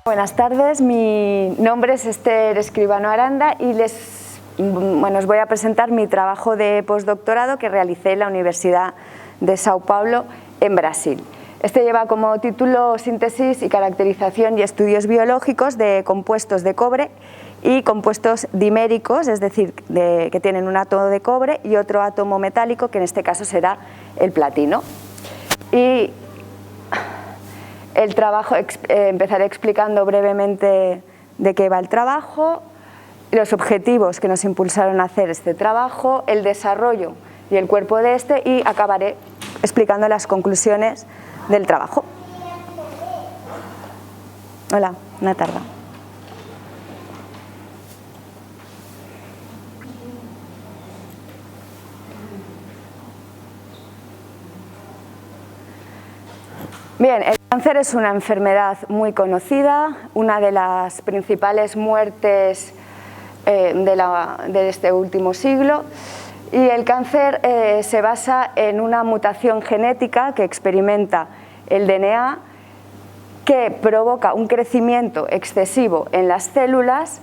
Buenas tardes, mi nombre es Esther Escribano Aranda y os voy a presentar mi trabajo de postdoctorado que realicé en la Universidad de Sao Paulo, en Brasil. Este lleva como título Síntesis y caracterización y estudios biológicos de compuestos de cobre y compuestos diméricos, es decir, que tienen un átomo de cobre y otro átomo metálico, que en este caso será el platino. Y el trabajo, empezaré explicando brevemente de qué va el trabajo, los objetivos que nos impulsaron a hacer este trabajo, el desarrollo y el cuerpo de este, y acabaré explicando las conclusiones del trabajo. Hola, una tarde. Bien, el cáncer es una enfermedad muy conocida, una de las principales muertes de este último siglo, y el cáncer se basa en una mutación genética que experimenta el DNA, que provoca un crecimiento excesivo en las células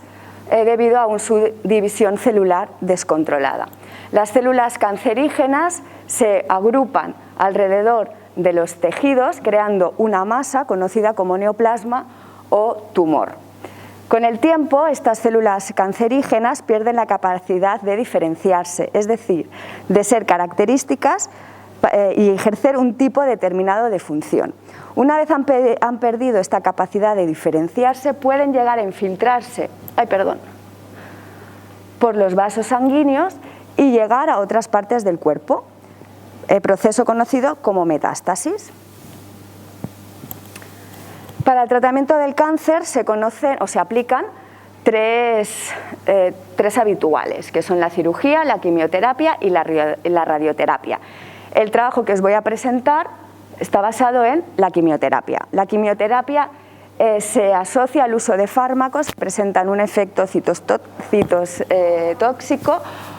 debido a una subdivisión celular descontrolada. Las células cancerígenas se agrupan alrededor de los tejidos, creando una masa conocida como neoplasma o tumor. Con el tiempo, estas células cancerígenas pierden la capacidad de diferenciarse, es decir, de ser características y ejercer un tipo determinado de función. Una vez han perdido esta capacidad de diferenciarse, pueden llegar a infiltrarse por los vasos sanguíneos y llegar a otras partes del cuerpo, proceso conocido como metástasis. Para el tratamiento del cáncer se conocen o se aplican tres habituales, que son la cirugía, la quimioterapia y la radioterapia. El trabajo que os voy a presentar está basado en la quimioterapia. La quimioterapia se asocia al uso de fármacos que presentan un efecto citotóxico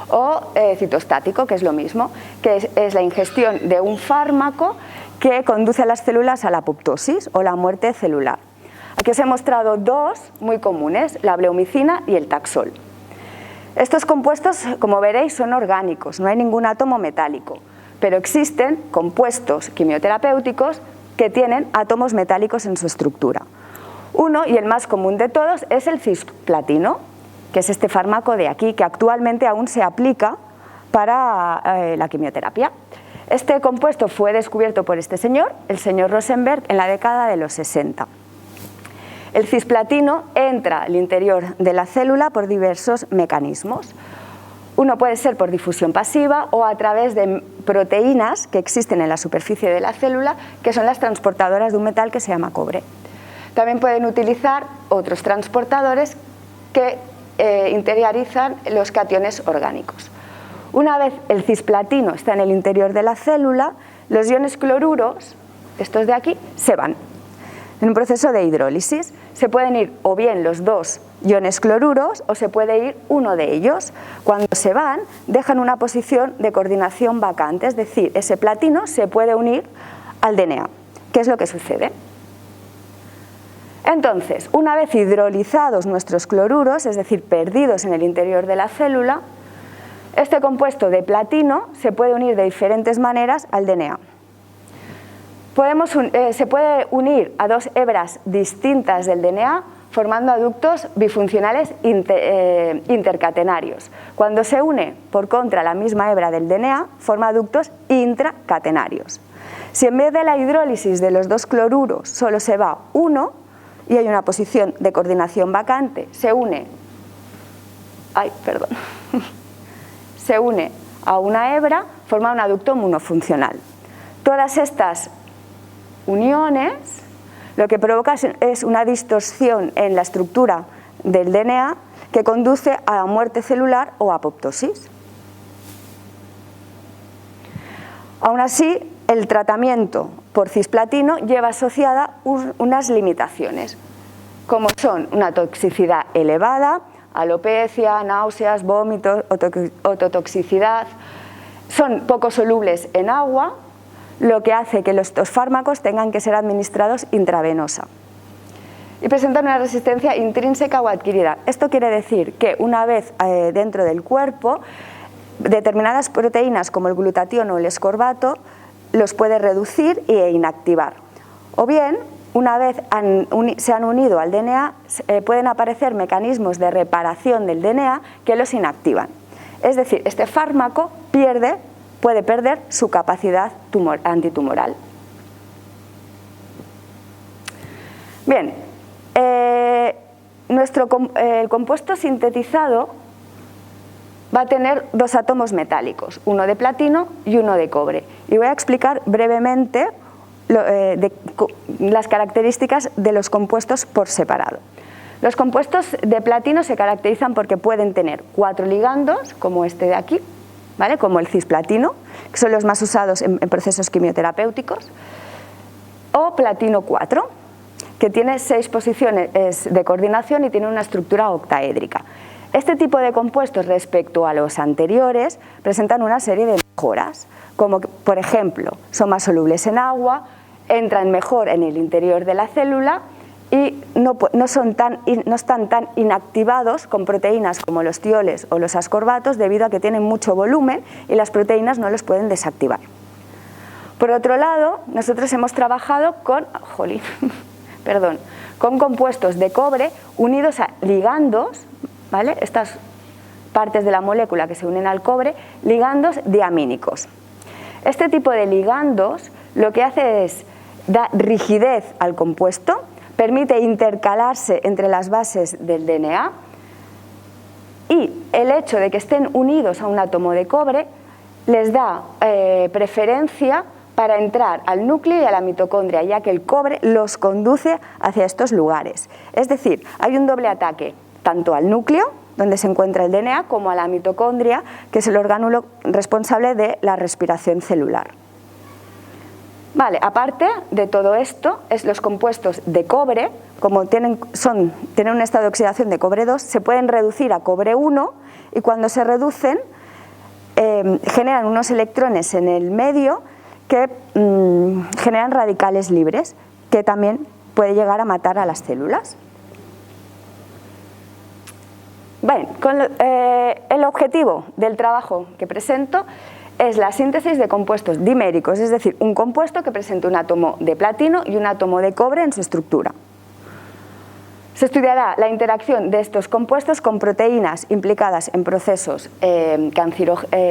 o citostático, que es lo mismo, que es la ingestión de un fármaco que conduce a las células a la apoptosis o la muerte celular. Aquí os he mostrado dos muy comunes, la bleomicina y el taxol. Estos compuestos, como veréis, son orgánicos, no hay ningún átomo metálico, pero existen compuestos quimioterapéuticos que tienen átomos metálicos en su estructura. Uno, y el más común de todos, es el cisplatino, que es este fármaco de aquí, que actualmente aún se aplica para la quimioterapia. Este compuesto fue descubierto por este señor, el señor Rosenberg, en la década de los 60. El cisplatino entra al interior de la célula por diversos mecanismos. Uno puede ser por difusión pasiva o a través de proteínas que existen en la superficie de la célula, que son las transportadoras de un metal que se llama cobre. También pueden utilizar otros transportadores que interiorizan los cationes orgánicos. Una vez el cisplatino está en el interior de la célula, los iones cloruros, estos de aquí, se van. En un proceso de hidrólisis se pueden ir o bien los dos iones cloruros o se puede ir uno de ellos. Cuando se van, dejan una posición de coordinación vacante, es decir, ese platino se puede unir al DNA. ¿Qué es lo que sucede? Entonces, una vez hidrolizados nuestros cloruros, es decir, perdidos en el interior de la célula, este compuesto de platino se puede unir de diferentes maneras al DNA. Se puede unir a dos hebras distintas del DNA formando aductos bifuncionales intercatenarios. Cuando se une, por contra, la misma hebra del DNA, forma aductos intracatenarios. Si en vez de la hidrólisis de los dos cloruros solo se va uno, y hay una posición de coordinación vacante, se une a una hebra, forma un aducto monofuncional. Todas estas uniones lo que provoca es una distorsión en la estructura del DNA que conduce a la muerte celular o apoptosis. Aún así, el tratamiento por cisplatino lleva asociada unas limitaciones, como son una toxicidad elevada, alopecia, náuseas, vómitos, ototoxicidad. Son poco solubles en agua, lo que hace que estos fármacos tengan que ser administrados intravenosa. y presentan una resistencia intrínseca o adquirida. Esto quiere decir que una vez dentro del cuerpo, determinadas proteínas como el glutatión o el ascorbato los puede reducir e inactivar. O bien, una vez se han unido al DNA, pueden aparecer mecanismos de reparación del DNA que los inactivan. Es decir, este fármaco puede perder su capacidad antitumoral. Bien, el compuesto sintetizado va a tener dos átomos metálicos, uno de platino y uno de cobre. Y voy a explicar brevemente las características de los compuestos por separado. Los compuestos de platino se caracterizan porque pueden tener 4 ligandos, como este de aquí, ¿vale? Como el cisplatino, que son los más usados en procesos quimioterapéuticos, o platino 4, que tiene 6 posiciones de coordinación y tiene una estructura octaédrica. Este tipo de compuestos respecto a los anteriores presentan una serie de mejoras, como por ejemplo son más solubles en agua, entran mejor en el interior de la célula y no están tan inactivados con proteínas como los tioles o los ascorbatos debido a que tienen mucho volumen y las proteínas no los pueden desactivar. Por otro lado, nosotros hemos trabajado con compuestos de cobre unidos a ligandos, ¿vale? Estas partes de la molécula que se unen al cobre, ligandos diamínicos. Este tipo de ligandos lo que hace es dar rigidez al compuesto, permite intercalarse entre las bases del DNA y el hecho de que estén unidos a un átomo de cobre les da preferencia para entrar al núcleo y a la mitocondria, ya que el cobre los conduce hacia estos lugares. Es decir, hay un doble ataque, tanto al núcleo, donde se encuentra el DNA, como a la mitocondria, que es el orgánulo responsable de la respiración celular. Vale, aparte de todo esto, los compuestos de cobre, como tienen un estado de oxidación de cobre 2, se pueden reducir a cobre 1 y cuando se reducen generan unos electrones en el medio que generan radicales libres, que también puede llegar a matar a las células. Bueno, el objetivo del trabajo que presento es la síntesis de compuestos diméricos, es decir, un compuesto que presente un átomo de platino y un átomo de cobre en su estructura. Se estudiará la interacción de estos compuestos con proteínas implicadas en procesos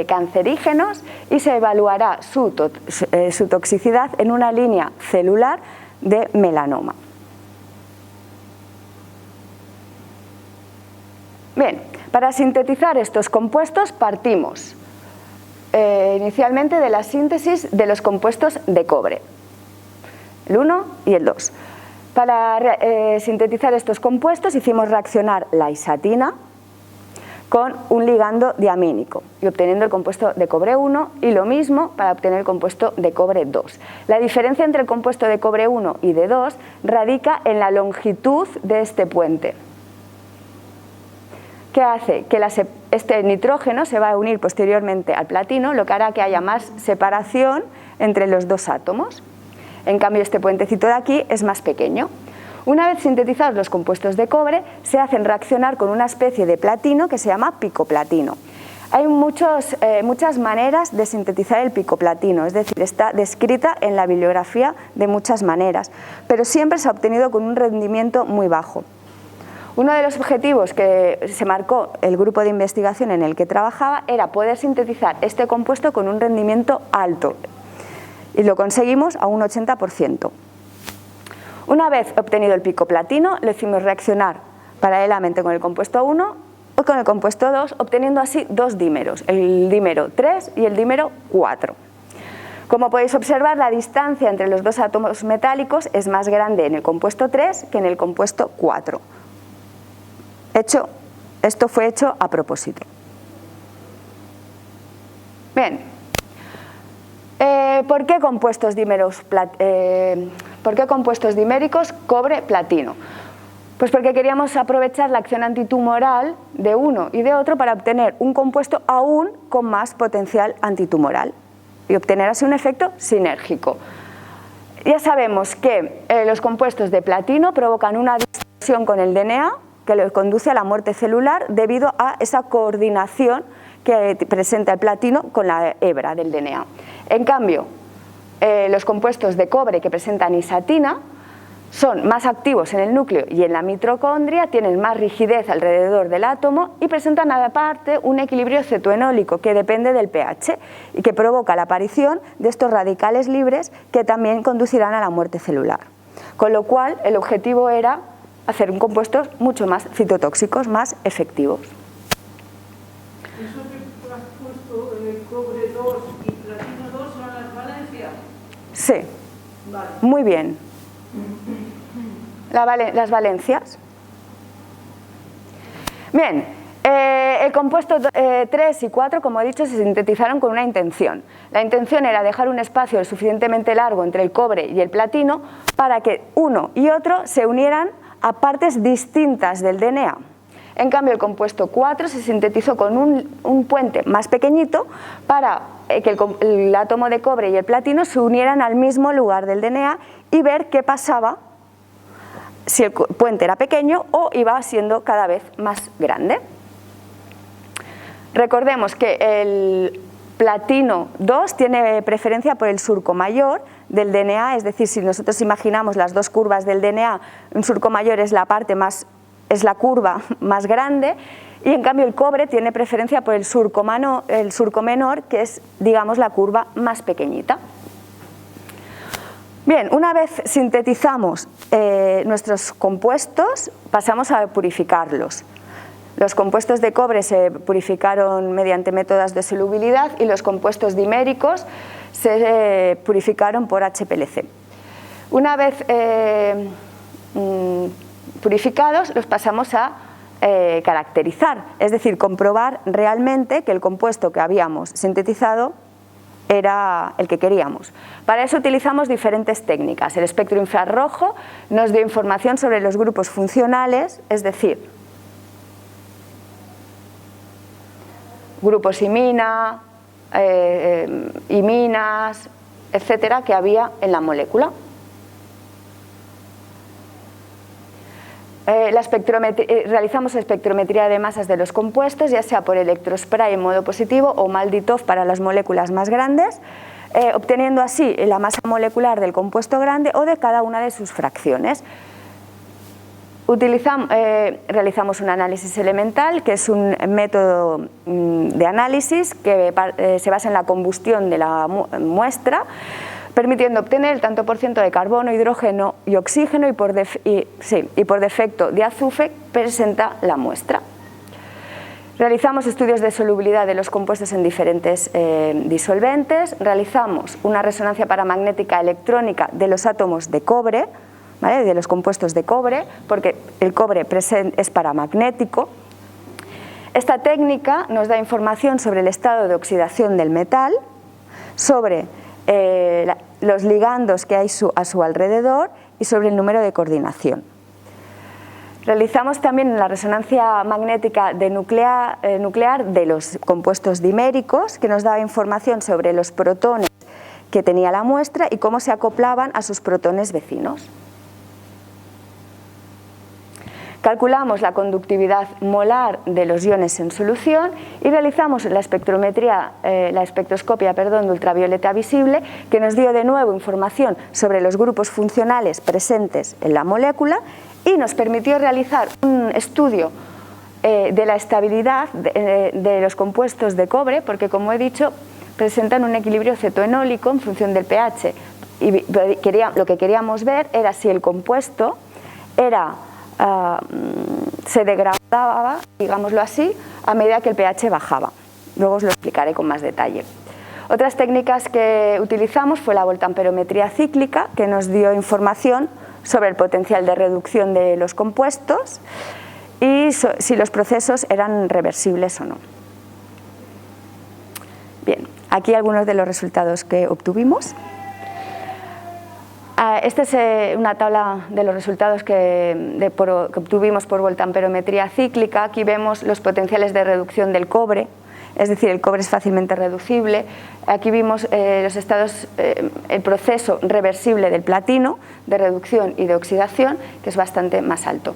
cancerígenos y se evaluará su toxicidad en una línea celular de melanoma. Bien, para sintetizar estos compuestos partimos inicialmente de la síntesis de los compuestos de cobre, el 1 y el 2. Para sintetizar estos compuestos hicimos reaccionar la isatina con un ligando diamínico y obteniendo el compuesto de cobre 1 y lo mismo para obtener el compuesto de cobre 2. La diferencia entre el compuesto de cobre 1 y de 2 radica en la longitud de este puente, que hace que este nitrógeno se va a unir posteriormente al platino, lo que hará que haya más separación entre los dos átomos. En cambio, este puentecito de aquí es más pequeño. Una vez sintetizados los compuestos de cobre, se hacen reaccionar con una especie de platino que se llama picoplatino. Hay muchas maneras de sintetizar el picoplatino, es decir, está descrita en la bibliografía de muchas maneras, pero siempre se ha obtenido con un rendimiento muy bajo. Uno de los objetivos que se marcó el grupo de investigación en el que trabajaba era poder sintetizar este compuesto con un rendimiento alto, y lo conseguimos a un 80%. Una vez obtenido el picoplatino, lo hicimos reaccionar paralelamente con el compuesto 1 o con el compuesto 2, obteniendo así dos dímeros, el dímero 3 y el dímero 4. Como podéis observar, la distancia entre los dos átomos metálicos es más grande en el compuesto 3 que en el compuesto 4. Esto fue hecho a propósito. Bien. ¿Por qué compuestos diméricos cobre-platino? Pues porque queríamos aprovechar la acción antitumoral de uno y de otro para obtener un compuesto aún con más potencial antitumoral y obtener así un efecto sinérgico. Ya sabemos que los compuestos de platino provocan una distorsión con el DNA que los conduce a la muerte celular debido a esa coordinación que presenta el platino con la hebra del DNA. En cambio, los compuestos de cobre que presentan isatina son más activos en el núcleo y en la mitocondria, tienen más rigidez alrededor del átomo y presentan aparte un equilibrio cetoenólico que depende del pH y que provoca la aparición de estos radicales libres que también conducirán a la muerte celular. Con lo cual, el objetivo era hacer compuestos mucho más citotóxicos, más efectivos. Eso que has puesto, cobre 2 y platino 2, ¿son las valencias? Sí, Vale. muy bien. Las valencias. Bien, el compuesto 3 y 4, como he dicho, se sintetizaron con una intención. La intención era dejar un espacio suficientemente largo entre el cobre y el platino para que uno y otro se unieran a partes distintas del DNA. En cambio, el compuesto 4 se sintetizó con un puente más pequeñito para que el átomo de cobre y el platino se unieran al mismo lugar del DNA y ver qué pasaba si el puente era pequeño o iba siendo cada vez más grande. Recordemos que el platino 2 tiene preferencia por el surco mayor del DNA, es decir, si nosotros imaginamos las dos curvas del DNA, un surco mayor es la curva más grande, y en cambio el cobre tiene preferencia por el surco menor, que es, digamos, la curva más pequeñita. Bien, una vez sintetizamos nuestros compuestos, pasamos a purificarlos. Los compuestos de cobre se purificaron mediante métodos de solubilidad y los compuestos diméricos se purificaron por HPLC. Una vez purificados, los pasamos a caracterizar, es decir, comprobar realmente que el compuesto que habíamos sintetizado era el que queríamos. Para eso utilizamos diferentes técnicas. El espectro infrarrojo nos dio información sobre los grupos funcionales, es decir, grupos imina, iminas, etcétera, que había en la molécula. Realizamos espectrometría de masas de los compuestos, ya sea por electrospray en modo positivo o MALDI-TOF para las moléculas más grandes, obteniendo así la masa molecular del compuesto grande o de cada una de sus fracciones. Realizamos un análisis elemental, que es un método de análisis que se basa en la combustión de la muestra, permitiendo obtener el tanto por ciento de carbono, hidrógeno y oxígeno y por defecto de azufre presenta la muestra. Realizamos estudios de solubilidad de los compuestos en diferentes disolventes, realizamos una resonancia paramagnética electrónica de los átomos de cobre, ¿vale?, de los compuestos de cobre, porque el cobre es paramagnético. Esta técnica nos da información sobre el estado de oxidación del metal, sobre los ligandos que hay a su alrededor y sobre el número de coordinación. Realizamos también la resonancia magnética nuclear de los compuestos diméricos, que nos da información sobre los protones que tenía la muestra y cómo se acoplaban a sus protones vecinos. Calculamos la conductividad molar de los iones en solución y realizamos la espectroscopia de ultravioleta visible, que nos dio de nuevo información sobre los grupos funcionales presentes en la molécula y nos permitió realizar un estudio de la estabilidad de los compuestos de cobre, porque, como he dicho, presentan un equilibrio cetoenólico en función del pH. Y lo que queríamos ver era si el compuesto se degradaba, digámoslo así, a medida que el pH bajaba. Luego os lo explicaré con más detalle. Otras técnicas que utilizamos fue la voltamperometría cíclica, que nos dio información sobre el potencial de reducción de los compuestos y si los procesos eran reversibles o no. Bien, aquí algunos de los resultados que obtuvimos. Esta es una tabla de los resultados que obtuvimos por voltamperometría cíclica. Aquí vemos los potenciales de reducción del cobre es decir, el cobre es fácilmente reducible. Aquí vimos los estados, el proceso reversible del platino, de reducción y de oxidación, que es bastante más alto.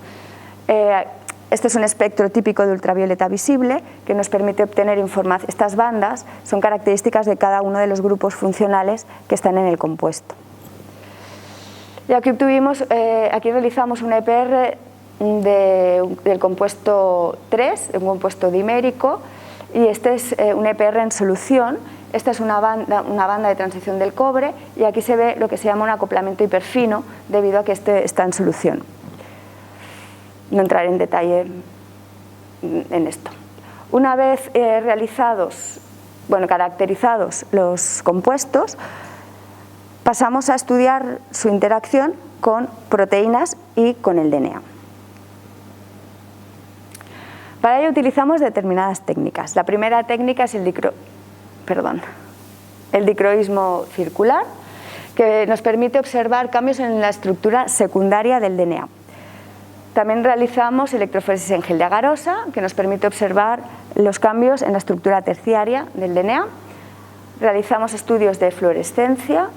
Este es un espectro típico de ultravioleta visible que nos permite obtener información. Estas bandas son características de cada uno de los grupos funcionales que están en el compuesto. Y aquí aquí realizamos un EPR del compuesto 3, un compuesto dimérico, y este es un EPR en solución. Esta es una banda de transición del cobre, y aquí se ve lo que se llama un acoplamiento hiperfino debido a que este está en solución. No entraré en detalle en esto. Una vez caracterizados los compuestos, pasamos a estudiar su interacción con proteínas y con el DNA. Para ello utilizamos determinadas técnicas. La primera técnica es el dicroísmo circular, que nos permite observar cambios en la estructura secundaria del DNA. También realizamos electroforesis en gel de agarosa, que nos permite observar los cambios en la estructura terciaria del DNA. Realizamos estudios de fluorescencia,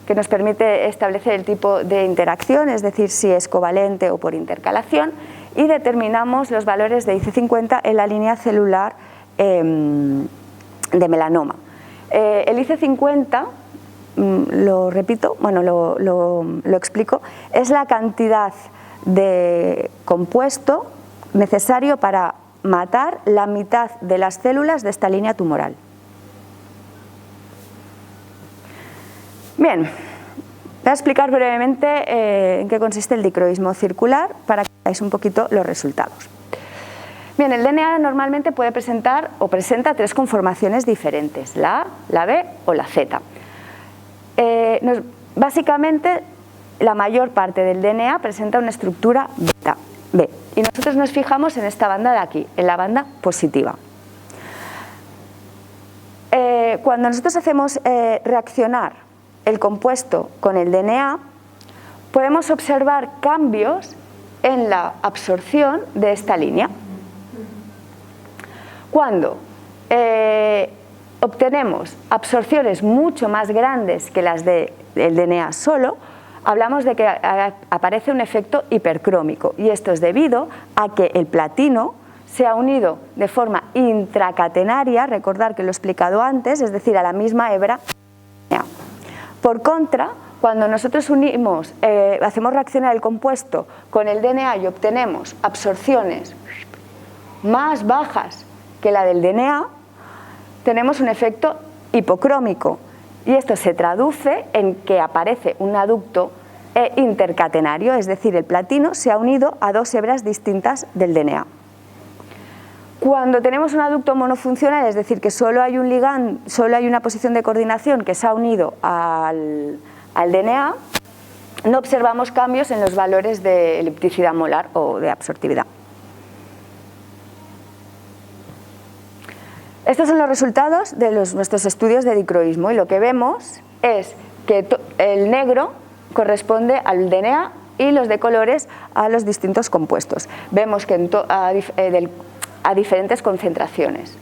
que nos permite establecer el tipo de interacción, es decir, si es covalente o por intercalación, y determinamos los valores de IC50 en la línea celular de melanoma. El IC50, lo explico, es la cantidad de compuesto necesario para matar la mitad de las células de esta línea tumoral. Bien, voy a explicar brevemente en qué consiste el dicroísmo circular para que veáis un poquito los resultados. Bien, el DNA normalmente puede presentar o presenta tres conformaciones diferentes, la A, la B o la Z. Básicamente, la mayor parte del DNA presenta una estructura beta, B, y nosotros nos fijamos en esta banda de aquí, en la banda positiva. Cuando nosotros hacemos reaccionar el compuesto con el DNA, podemos observar cambios en la absorción de esta línea. Cuando obtenemos absorciones mucho más grandes que las del DNA solo, hablamos de que aparece un efecto hipercrómico, y esto es debido a que el platino se ha unido de forma intracatenaria, recordar que lo he explicado antes, es decir, a la misma hebra. Por contra, cuando nosotros hacemos reaccionar el compuesto con el DNA y obtenemos absorciones más bajas que la del DNA, tenemos un efecto hipocrómico, y esto se traduce en que aparece un aducto intercatenario, es decir, el platino se ha unido a dos hebras distintas del DNA. Cuando tenemos un aducto monofuncional, es decir, que solo hay un ligand, solo hay una posición de coordinación que se ha unido al DNA, no observamos cambios en los valores de elipticidad molar o de absortividad. Estos son los resultados de nuestros estudios de dicroísmo, y lo que vemos es que el negro corresponde al DNA y los de colores a los distintos compuestos. Vemos que a diferentes concentraciones.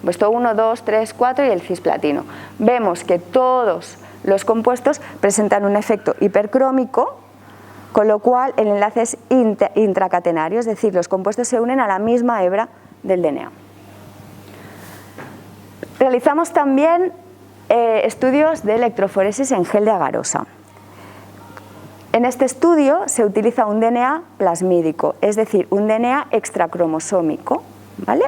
Puesto 1, 2, 3, 4 y el cisplatino. Vemos que todos los compuestos presentan un efecto hipercrómico, con lo cual el enlace es intracatenario, es decir, los compuestos se unen a la misma hebra del DNA. Realizamos también estudios de electroforesis en gel de agarosa. En este estudio se utiliza un DNA plasmídico, es decir, un DNA extracromosómico, ¿vale?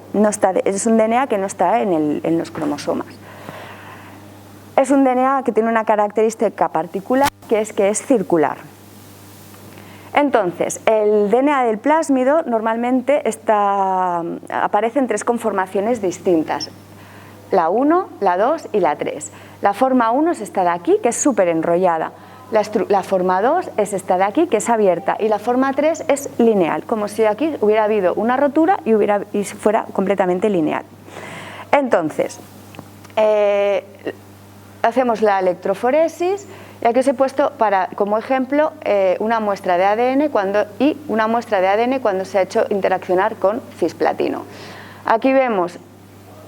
Es un DNA que no está en los cromosomas. Es un DNA que tiene una característica particular, que es circular. Entonces, el DNA del plásmido normalmente aparece en tres conformaciones distintas: la 1, la 2 y la 3. La forma 1 es esta de aquí, que es súper enrollada. La forma 2 es esta de aquí, que es abierta, y la forma 3 es lineal, como si aquí hubiera habido una rotura y fuera completamente lineal. Entonces, hacemos la electroforesis, y aquí os he puesto como ejemplo una muestra de ADN una muestra de ADN cuando se ha hecho interaccionar con cisplatino. Aquí vemos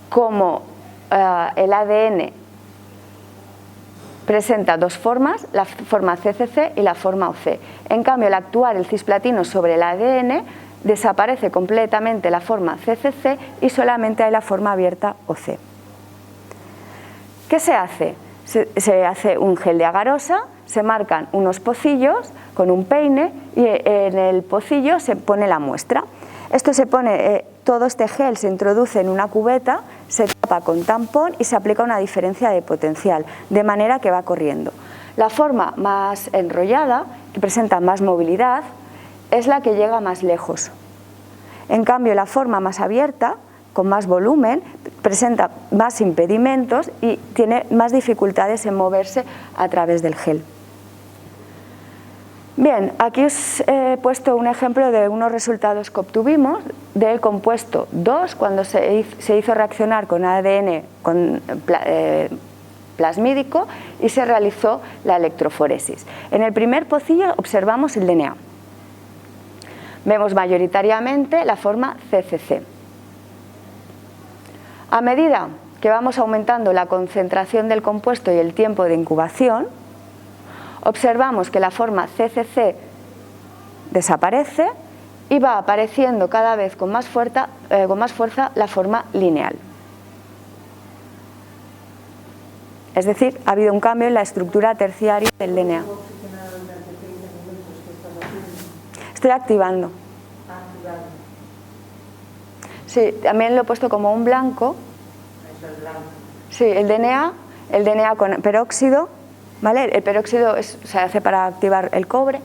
como el ADN presenta dos formas, la forma CCC y la forma OC. En cambio, al actuar el cisplatino sobre el ADN, desaparece completamente la forma CCC y solamente hay la forma abierta OC. ¿Qué se hace? Se hace un gel de agarosa, se marcan unos pocillos con un peine y en el pocillo se pone la muestra. Esto se pone, todo este gel se introduce en una cubeta, se tapa con tampón y se aplica una diferencia de potencial, de manera que va corriendo. La forma más enrollada, que presenta más movilidad, es la que llega más lejos. En cambio, la forma más abierta, con más volumen, presenta más impedimentos y tiene más dificultades en moverse a través del gel. Bien, aquí os he puesto un ejemplo de unos resultados que obtuvimos del compuesto 2 cuando se hizo reaccionar con ADN plasmídico y se realizó la electroforesis. En el primer pocillo observamos el DNA. Vemos mayoritariamente la forma CCC. A medida que vamos aumentando la concentración del compuesto y el tiempo de incubación, observamos que la forma CCC desaparece y va apareciendo cada vez con más fuerza la forma lineal. Es decir, ha habido un cambio en la estructura terciaria del DNA. Estoy activando. Sí, también lo he puesto como un blanco. Sí, el DNA con peróxido, ¿vale? El peróxido se hace para activar el cobre.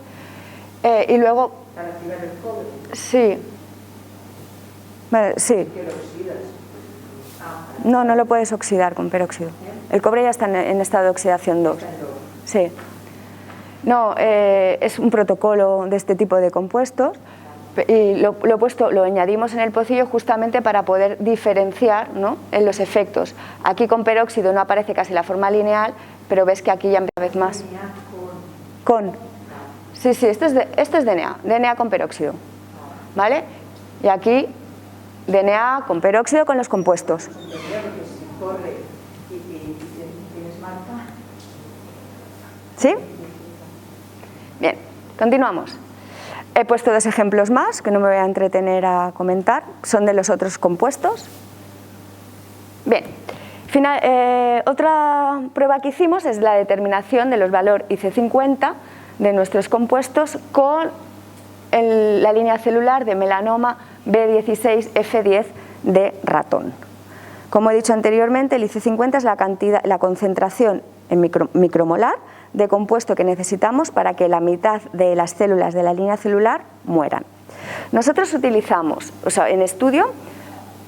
Y luego... ¿Para activar el cobre? Sí. Vale, sí. ¿Qué lo oxidas? No, no lo puedes oxidar con peróxido. El cobre ya está en estado de oxidación 2. Sí. No, es un protocolo de este tipo de compuestos y lo añadimos en el pocillo justamente para poder diferenciar, ¿no?, en los efectos. Aquí con peróxido no aparece casi la forma lineal, pero ves que aquí ya empieza vez más. Con. Sí, esto es DNA con peróxido, ¿vale? Y aquí DNA con peróxido con los compuestos. ¿Sí? Bien, continuamos. He puesto dos ejemplos más que no me voy a entretener a comentar, son de los otros compuestos. Bien, otra prueba que hicimos es la determinación de los valores IC50 de nuestros compuestos con la línea celular de melanoma B16F10 de ratón. Como he dicho anteriormente, el IC50 es la concentración en micromolar de compuesto que necesitamos para que la mitad de las células de la línea celular mueran. Nosotros utilizamos, en estudio,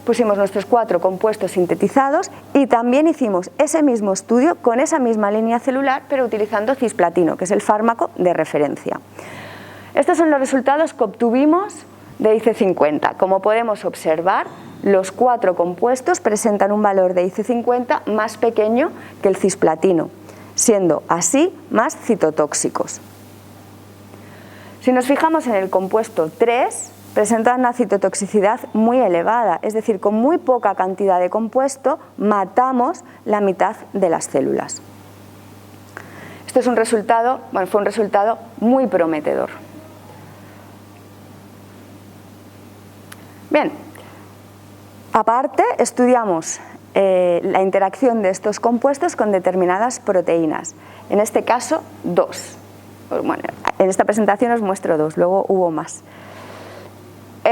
pusimos nuestros 4 compuestos sintetizados y también hicimos ese mismo estudio con esa misma línea celular, pero utilizando cisplatino, que es el fármaco de referencia. Estos son los resultados que obtuvimos de IC50. Como podemos observar, los 4 compuestos presentan un valor de IC50 más pequeño que el cisplatino, siendo así más citotóxicos. Si nos fijamos en el compuesto 3, presenta una citotoxicidad muy elevada, es decir, con muy poca cantidad de compuesto matamos la mitad de las células. Esto es fue un resultado muy prometedor. Bien, aparte estudiamos la interacción de estos compuestos con determinadas proteínas, en este caso 2. Bueno, en esta presentación os muestro 2, luego hubo más.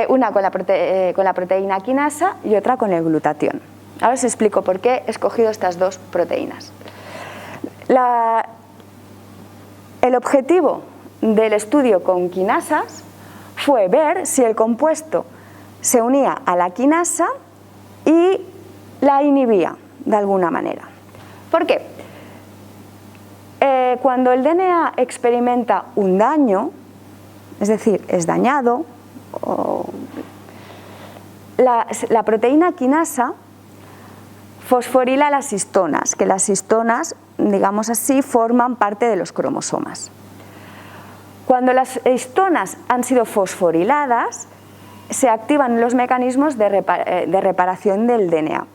Una con la proteína quinasa y otra con el glutatión. Ahora os explico por qué he escogido estas 2 proteínas. El objetivo del estudio con quinasas fue ver si el compuesto se unía a la quinasa y la inhibía de alguna manera. ¿Por qué? Cuando el DNA experimenta un daño, es decir, es dañado, la proteína quinasa fosforila las histonas, que las histonas, digamos así, forman parte de los cromosomas. Cuando las histonas han sido fosforiladas, se activan los mecanismos de reparación del DNA.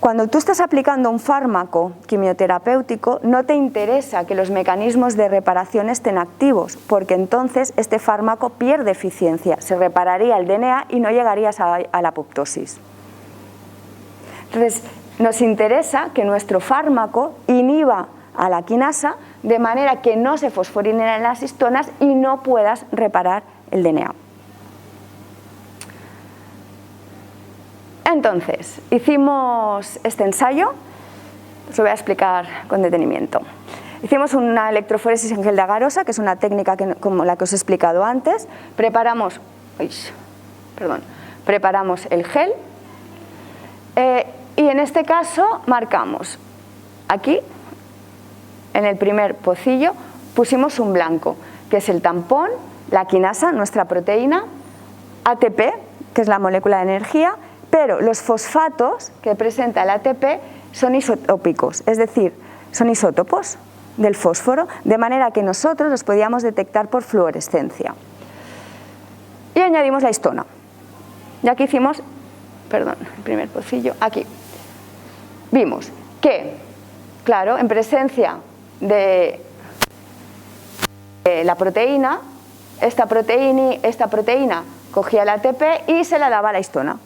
Cuando tú estás aplicando un fármaco quimioterapéutico, no te interesa que los mecanismos de reparación estén activos, porque entonces este fármaco pierde eficiencia, se repararía el DNA y no llegarías a la apoptosis. Entonces, nos interesa que nuestro fármaco inhiba a la quinasa de manera que no se fosforinen las histonas y no puedas reparar el DNA. Entonces, hicimos este ensayo, os lo voy a explicar con detenimiento. Hicimos una electroforesis en gel de agarosa, que es una técnica como la que os he explicado antes. Preparamos el gel y en este caso marcamos aquí, en el primer pocillo, pusimos un blanco, que es el tampón, la quinasa, nuestra proteína, ATP, que es la molécula de energía, pero los fosfatos que presenta el ATP son isotópicos, es decir, son isótopos del fósforo, de manera que nosotros los podíamos detectar por fluorescencia. Y añadimos la histona. Y aquí hicimos, el primer pocillo, aquí. Vimos que, claro, en presencia de la proteína, esta proteína cogía el ATP y se la daba a la histona.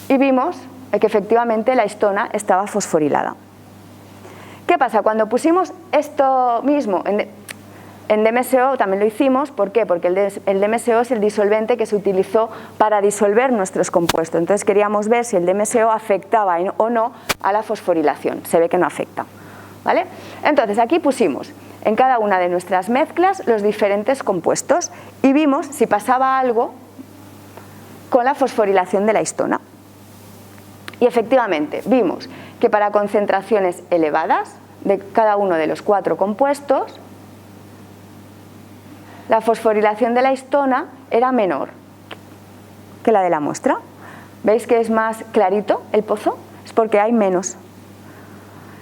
Y vimos que efectivamente la histona estaba fosforilada. ¿Qué pasa? Cuando pusimos esto mismo en DMSO también lo hicimos. ¿Por qué? Porque el DMSO es el disolvente que se utilizó para disolver nuestros compuestos. Entonces queríamos ver si el DMSO afectaba o no a la fosforilación. Se ve que no afecta, ¿vale? Entonces aquí pusimos en cada una de nuestras mezclas los diferentes compuestos y vimos si pasaba algo con la fosforilación de la histona. Y efectivamente vimos que para concentraciones elevadas de cada uno de los 4 compuestos, la fosforilación de la histona era menor que la de la muestra. ¿Veis que es más clarito el pozo? Es porque hay menos.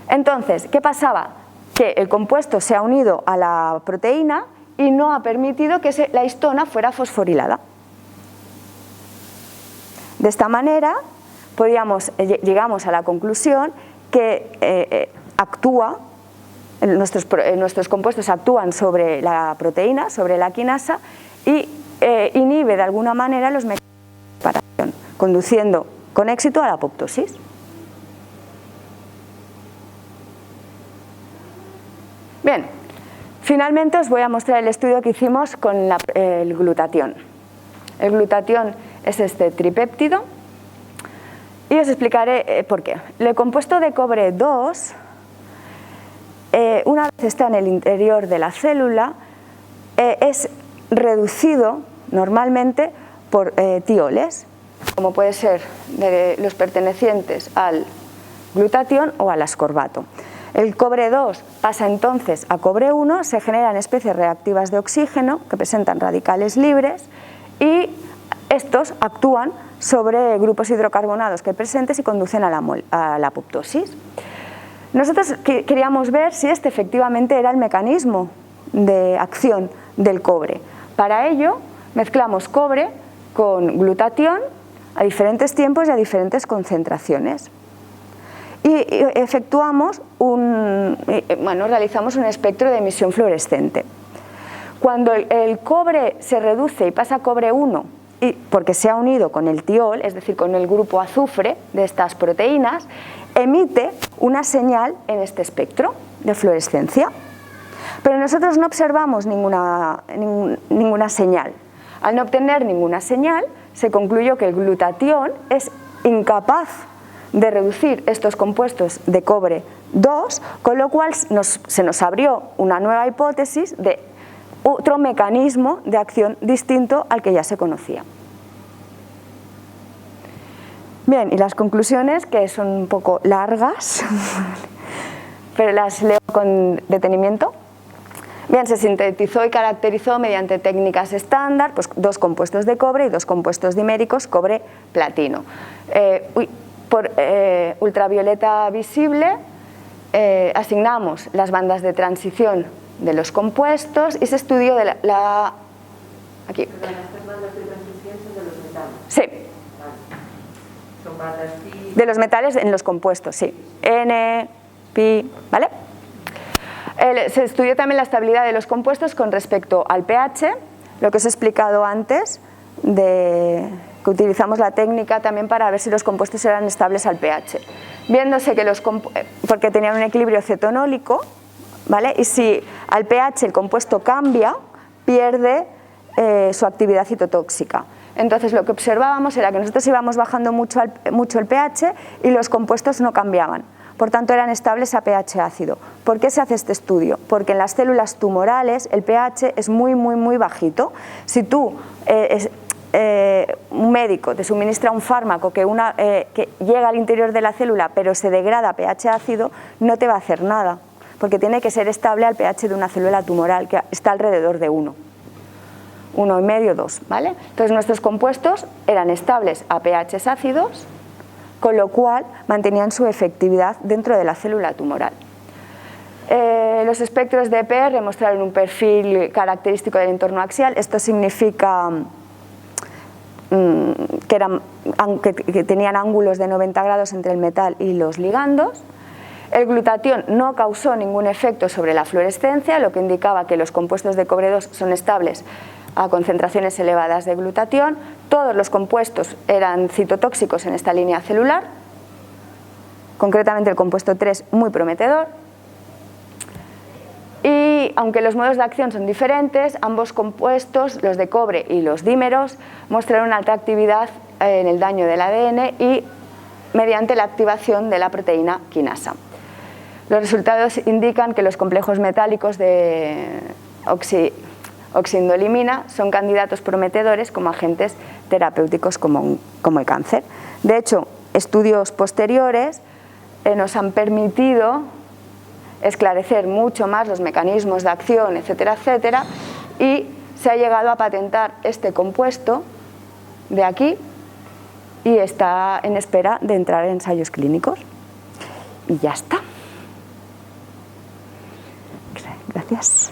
Entonces, ¿qué pasaba? Que el compuesto se ha unido a la proteína y no ha permitido que la histona fuera fosforilada. De esta manera llegamos a la conclusión que nuestros compuestos actúan sobre la proteína, sobre la quinasa, y inhibe de alguna manera los mecanismos de reparación, conduciendo con éxito a la apoptosis. Bien, finalmente os voy a mostrar el estudio que hicimos con el glutatión. El glutatión es este tripéptido. Y os explicaré por qué. El compuesto de cobre 2, una vez está en el interior de la célula, es reducido normalmente por tioles, como puede ser de los pertenecientes al glutatión o al ascorbato. El cobre 2 pasa entonces a cobre 1, se generan especies reactivas de oxígeno que presentan radicales libres y estos actúan sobre grupos hidrocarbonados que presentes y conducen a la apoptosis. Nosotros queríamos ver si este efectivamente era el mecanismo de acción del cobre. Para ello mezclamos cobre con glutatión a diferentes tiempos y a diferentes concentraciones. Y realizamos un espectro de emisión fluorescente. Cuando el cobre se reduce y pasa a cobre 1, porque se ha unido con el tiol, es decir, con el grupo azufre de estas proteínas, emite una señal en este espectro de fluorescencia. Pero nosotros no observamos ninguna señal. Al no obtener ninguna señal, se concluyó que el glutatión es incapaz de reducir estos compuestos de cobre 2, con lo cual se nos abrió una nueva hipótesis de otro mecanismo de acción distinto al que ya se conocía. Bien, y las conclusiones, que son un poco largas, pero las leo con detenimiento. Bien, se sintetizó y caracterizó mediante técnicas estándar, pues 2 compuestos de cobre y 2 compuestos diméricos cobre-platino. Por ultravioleta visible asignamos las bandas de transición de los compuestos y se estudió de aquí. Estas bandas de transición son de los metales. Sí. Son De los metales en los compuestos, sí. N, pi, ¿vale? Se estudió también la estabilidad de los compuestos con respecto al pH, lo que os he explicado antes, que utilizamos la técnica también para ver si los compuestos eran estables al pH. Viéndose que porque tenían un equilibrio cetonólico, ¿vale? Y si al pH el compuesto cambia, pierde su actividad citotóxica. Entonces lo que observábamos era que nosotros íbamos bajando mucho el pH y los compuestos no cambiaban. Por tanto, eran estables a pH ácido. ¿Por qué se hace este estudio? Porque en las células tumorales el pH es muy, muy, muy bajito. Si tú, un médico, te suministra un fármaco que llega al interior de la célula pero se degrada a pH ácido, no te va a hacer nada, porque tiene que ser estable al pH de una célula tumoral que está alrededor de 1. 1,5, 2, ¿vale? Entonces nuestros compuestos eran estables a pHs ácidos, con lo cual mantenían su efectividad dentro de la célula tumoral. Los espectros de EPR mostraron un perfil característico del entorno axial. Esto significa que tenían ángulos de 90 grados entre el metal y los ligandos. El glutatión no causó ningún efecto sobre la fluorescencia, lo que indicaba que los compuestos de cobre 2 son estables a concentraciones elevadas de glutatión. Todos los compuestos eran citotóxicos en esta línea celular, concretamente el compuesto 3 muy prometedor. Y aunque los modos de acción son diferentes, ambos compuestos, los de cobre y los dímeros, mostraron una alta actividad en el daño del ADN y mediante la activación de la proteína quinasa. Los resultados indican que los complejos metálicos de oxindolimina son candidatos prometedores como agentes terapéuticos como el cáncer. De hecho, estudios posteriores nos han permitido esclarecer mucho más los mecanismos de acción, etcétera, etcétera, y se ha llegado a patentar este compuesto de aquí y está en espera de entrar en ensayos clínicos. Y ya está. Gracias.